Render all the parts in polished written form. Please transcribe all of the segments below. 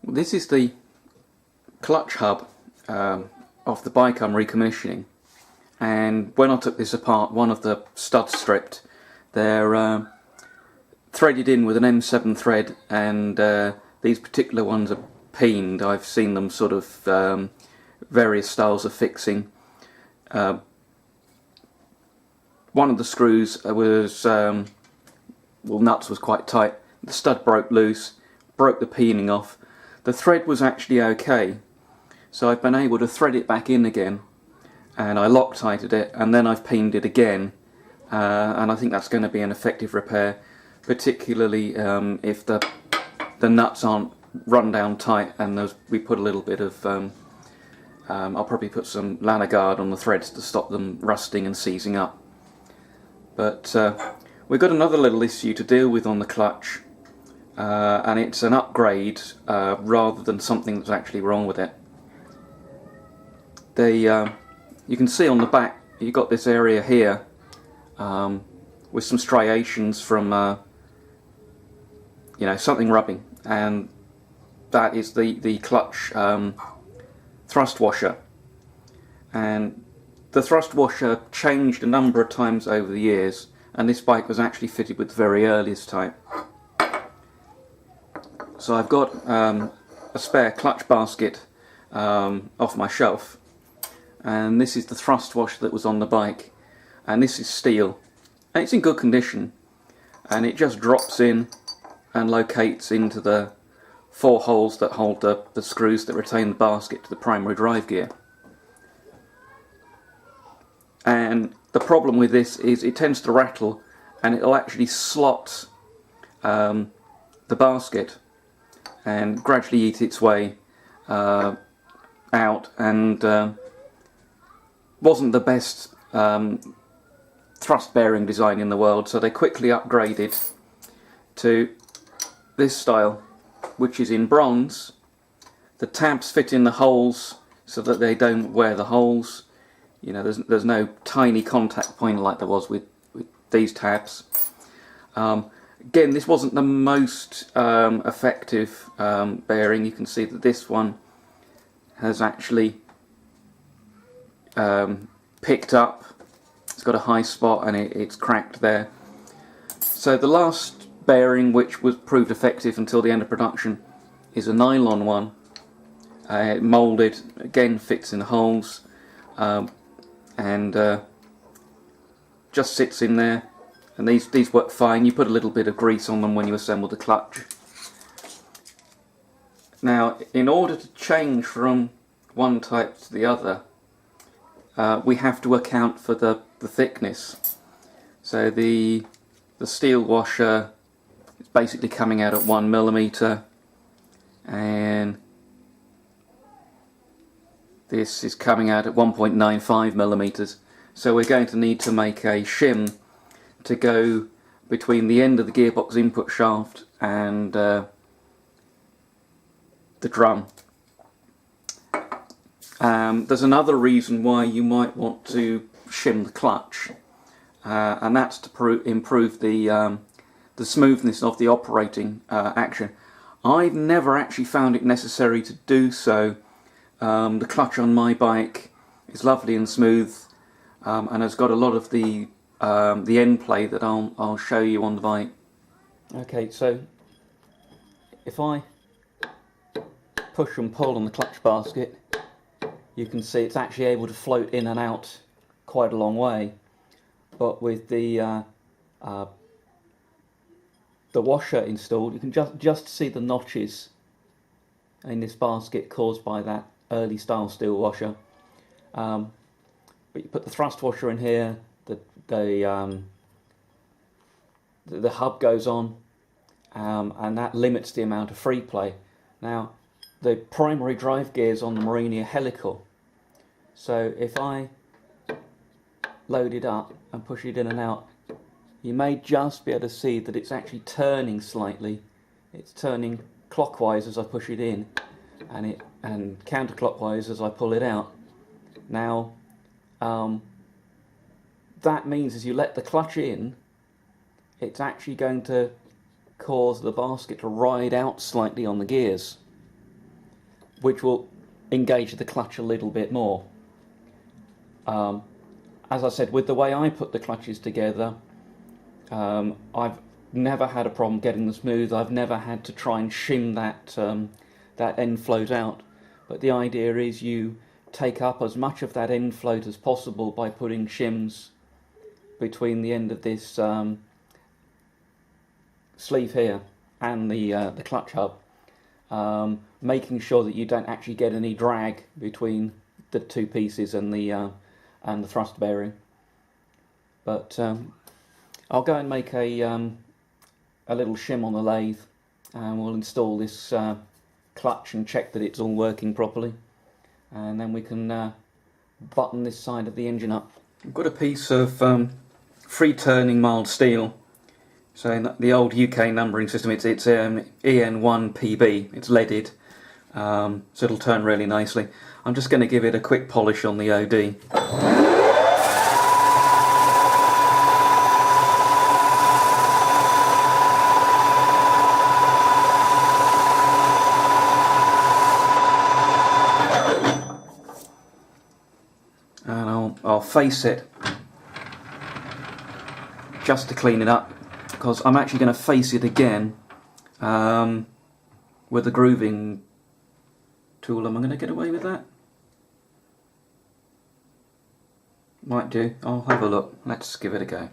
This is the clutch hub of the bike I'm recommissioning, and when I took this apart, one of the studs stripped. They're threaded in with an M7 thread, and these particular ones are peened. I've seen them sort of various styles of fixing. One of the screws was, nuts was quite tight. The stud broke loose, broke the peening off. The thread was actually okay, so I've been able to thread it back in again, and I Loctited it, and then I've peened it again, and I think that's going to be an effective repair, particularly if the nuts aren't run down tight, and we put a little bit of I'll probably put some lanyard guard on the threads to stop them rusting and seizing up. But we've got another little issue to deal with on the clutch, and it's an upgrade rather than something that's actually wrong with it. You can see on the back you've got this area here with some striations from something rubbing, and that is the clutch thrust washer. And the thrust washer changed a number of times over the years, and this bike was actually fitted with the very earliest type. So I've got a spare clutch basket off my shelf, and this is the thrust washer that was on the bike, and this is steel, and it's in good condition, and it just drops in and locates into the 4 holes that hold the screws that retain the basket to the primary drive gear. And the problem with this is it tends to rattle, and it'll actually slot the basket and gradually eat its way out, and wasn't the best thrust bearing design in the world, so they quickly upgraded to this style, which is in bronze. The tabs fit in the holes so that they don't wear the holes. You know, there's no tiny contact point like there was with these tabs. Again, this wasn't the most effective bearing. You can see that this one has actually picked up. It's got a high spot, and it's cracked there. So the last bearing, which was proved effective until the end of production, is a nylon one. Moulded, again fits in the holes, and just sits in there, and these work fine. You put a little bit of grease on them when you assemble the clutch. Now, in order to change from one type to the other, we have to account for the thickness. So the steel washer is basically coming out at 1mm, and this is coming out at 1.95mm. So we're going to need to make a shim to go between the end of the gearbox input shaft and the drum. There's another reason why you might want to shim the clutch, and that's to improve the smoothness of the operating action. I've never actually found it necessary to do so. The clutch on my bike is lovely and smooth, and has got a lot of the end play that I'll show you on the bike. Okay, so if I push and pull on the clutch basket, you can see it's actually able to float in and out quite a long way. But with the washer installed, you can just see the notches in this basket caused by that early style steel washer. But you put the thrust washer in here, the hub goes on, and that limits the amount of free play. Now, the primary drive gears on the Marini are helical, so if I load it up and push it in and out, you may just be able to see that it's actually turning slightly. It's turning clockwise as I push it in, and counterclockwise as I pull it out. Now, that means as you let the clutch in, it's actually going to cause the basket to ride out slightly on the gears. which will engage the clutch a little bit more. As I said, with the way I put the clutches together, I've never had a problem getting them smooth. I've never had to try and shim that end float out. But the idea is you take up as much of that end float as possible by putting shims between the end of this sleeve here and the clutch hub, making sure that you don't actually get any drag between the two pieces and the thrust bearing. But I'll go and make a little shim on the lathe, and we'll install this clutch and check that it's all working properly, and then we can button this side of the engine up. I've got a piece of free turning mild steel. So in the old UK numbering system, it's EN1PB. It's leaded, so it'll turn really nicely. I'm just going to give it a quick polish on the OD. And I'll face it just to clean it up, because I'm actually going to face it again with the grooving tool. Am I going to get away with that? Might do. I'll have a look. Let's give it a go.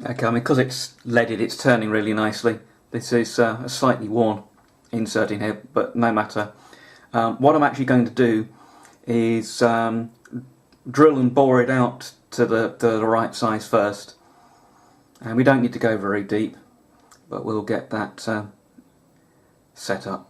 Okay, I mean, because it's leaded, it's turning really nicely. This is a slightly worn insert in here, but no matter. What I'm actually going to do is drill and bore it out to the right size first. And we don't need to go very deep, but we'll get that set up.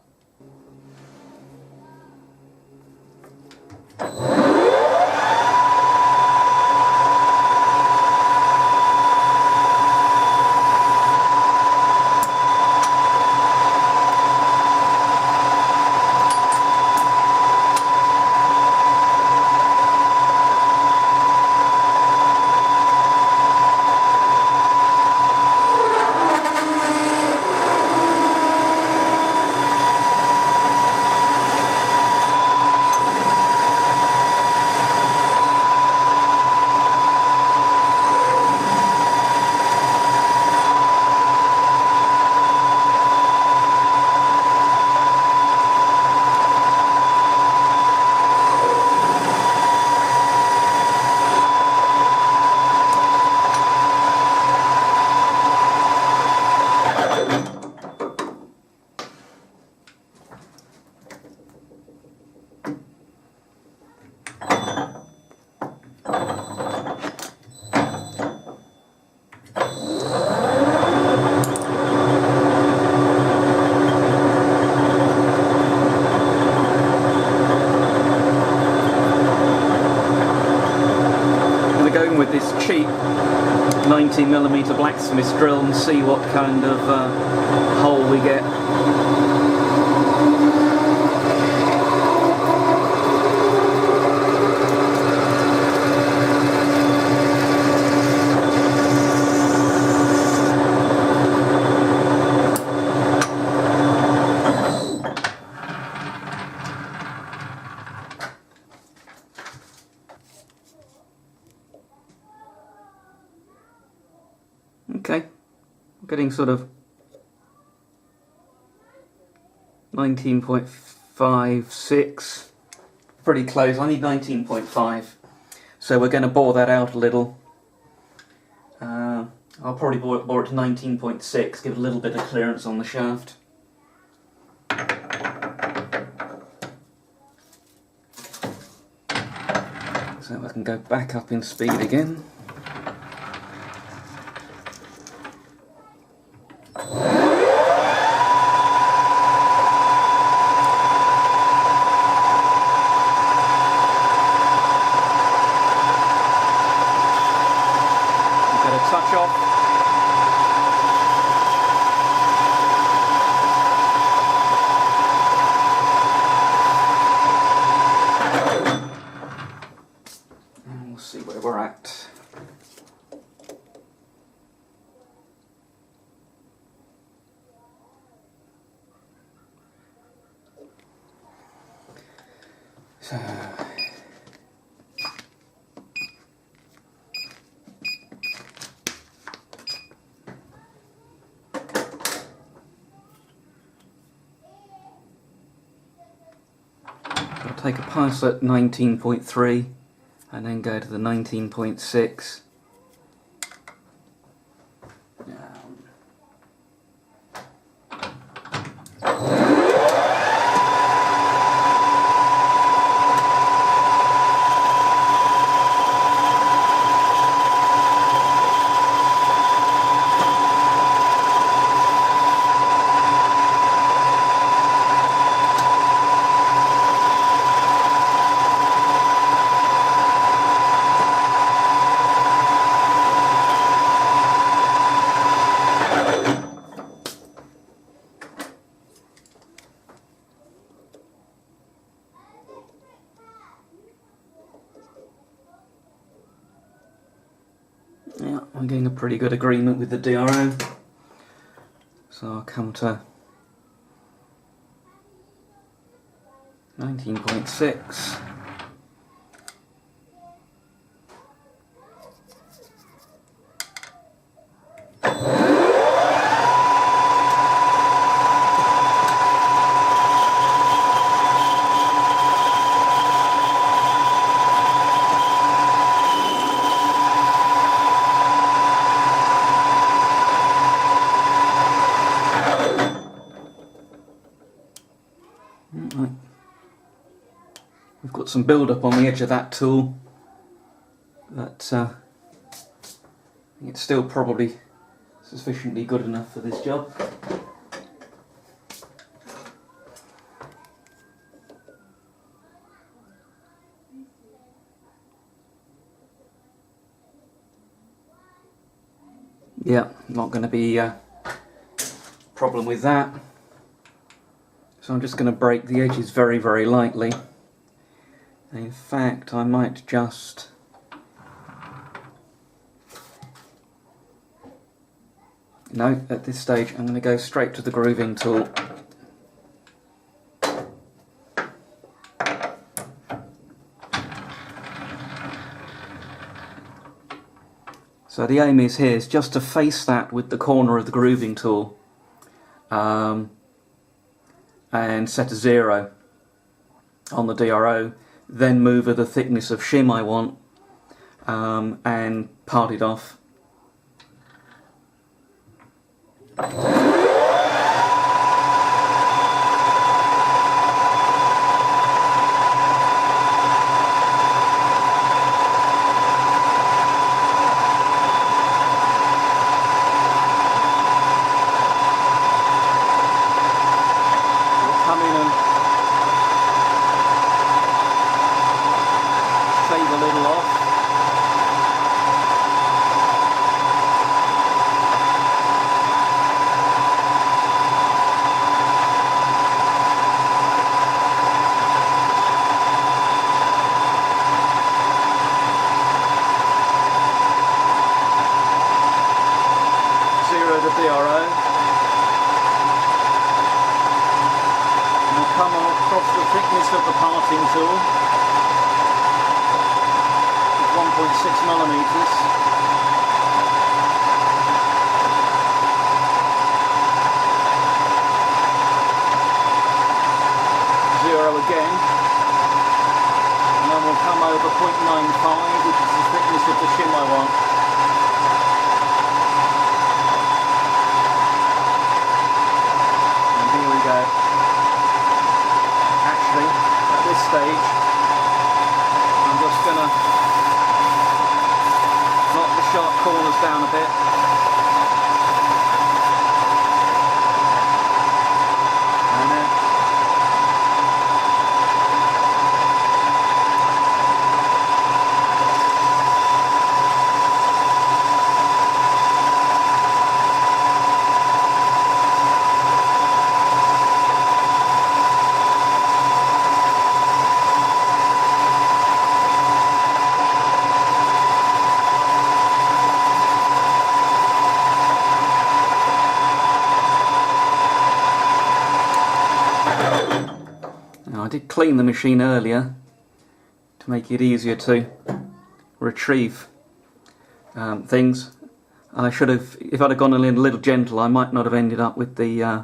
With this cheap 90mm blacksmith's drill and see what kind of hole we get. Okay, I'm getting sort of 19.56, pretty close. I need 19.5, so we're going to bore that out a little. I'll probably bore it to 19.6, give it a little bit of clearance on the shaft. So I can go back up in speed again. Get a touch off. And we'll see where we're at. So I'll take a pass at 19.3 and then go to the 19.6. Yeah, I'm getting a pretty good agreement with the DRO. So I'll come to 19.6. We've got some build-up on the edge of that tool, but I think it's still probably sufficiently good enough for this job. Yeah, not going to be a problem with that. So I'm just going to break the edges very, very lightly. In fact, I might just no, at this stage I'm going to go straight to the grooving tool. So the aim is here is just to face that with the corner of the grooving tool and set a 0 on the DRO. Then move at the thickness of shim I want and part it off. We'll come in and shave a little off. Zero the DRO. And we'll come on across the thickness of the parting tool. 1.6 millimeters. Zero again. And then we'll come over 0.95, which is the thickness of the shim I want. this stage, I'm just going to knock the sharp corners down a bit. And then now, I did clean the machine earlier to make it easier to retrieve things. I should have, if I'd have gone a little gentle, I might not have ended up with the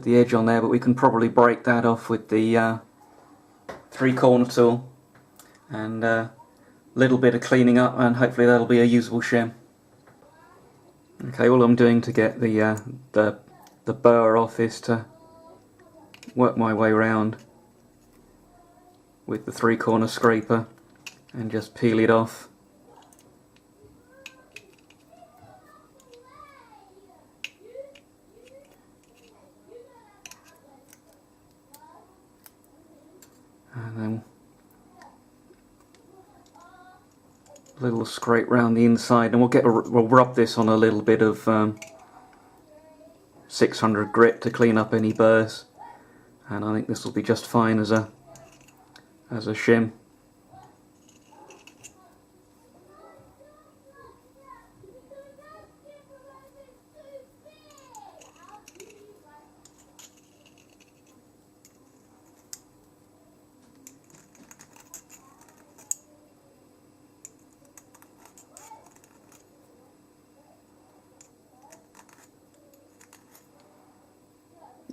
edge on there, but we can probably break that off with the 3-corner tool and a little bit of cleaning up, and hopefully that'll be a usable shim. Okay, all I'm doing to get the burr off is to work my way around with the 3-corner scraper and just peel it off. And then a little scrape round the inside, and we'll rub this on a little bit of 600 grit to clean up any burrs, and I think this will be just fine as a shim.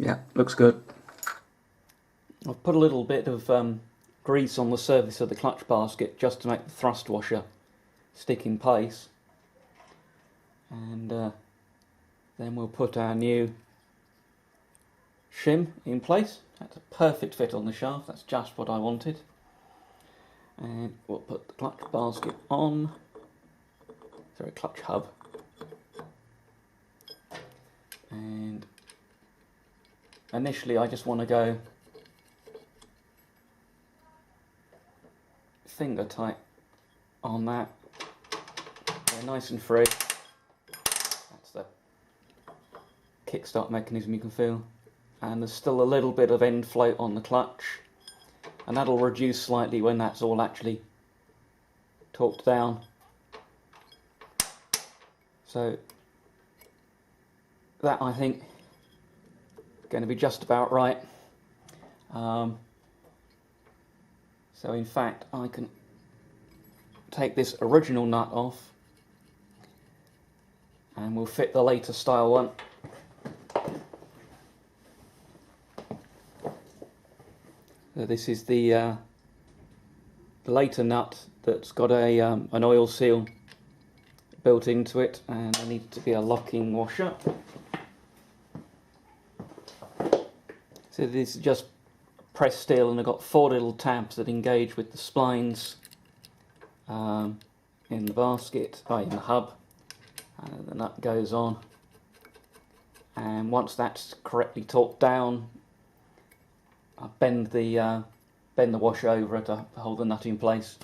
Yeah, looks good. I've put a little bit of grease on the surface of the clutch basket just to make the thrust washer stick in place, and then we'll put our new shim in place. That's a perfect fit on the shaft, that's just what I wanted. And we'll put the clutch basket on, sorry, clutch hub, and initially I just want to go finger tight on that. They're nice and free. That's the kickstart mechanism you can feel. And there's still a little bit of end float on the clutch, and that'll reduce slightly when that's all actually torqued down. So that, I think, going to be just about right. So in fact I can take this original nut off and we'll fit the later style one. So this is the later nut that's got a an oil seal built into it, and there needs to be a locking washer. So this is just pressed steel, and I've got 4 little tabs that engage with the splines in the basket, in the hub, and the nut goes on. And once that's correctly torqued down, I bend the washer over to hold the nut in place,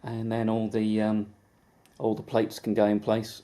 and then all the plates can go in place.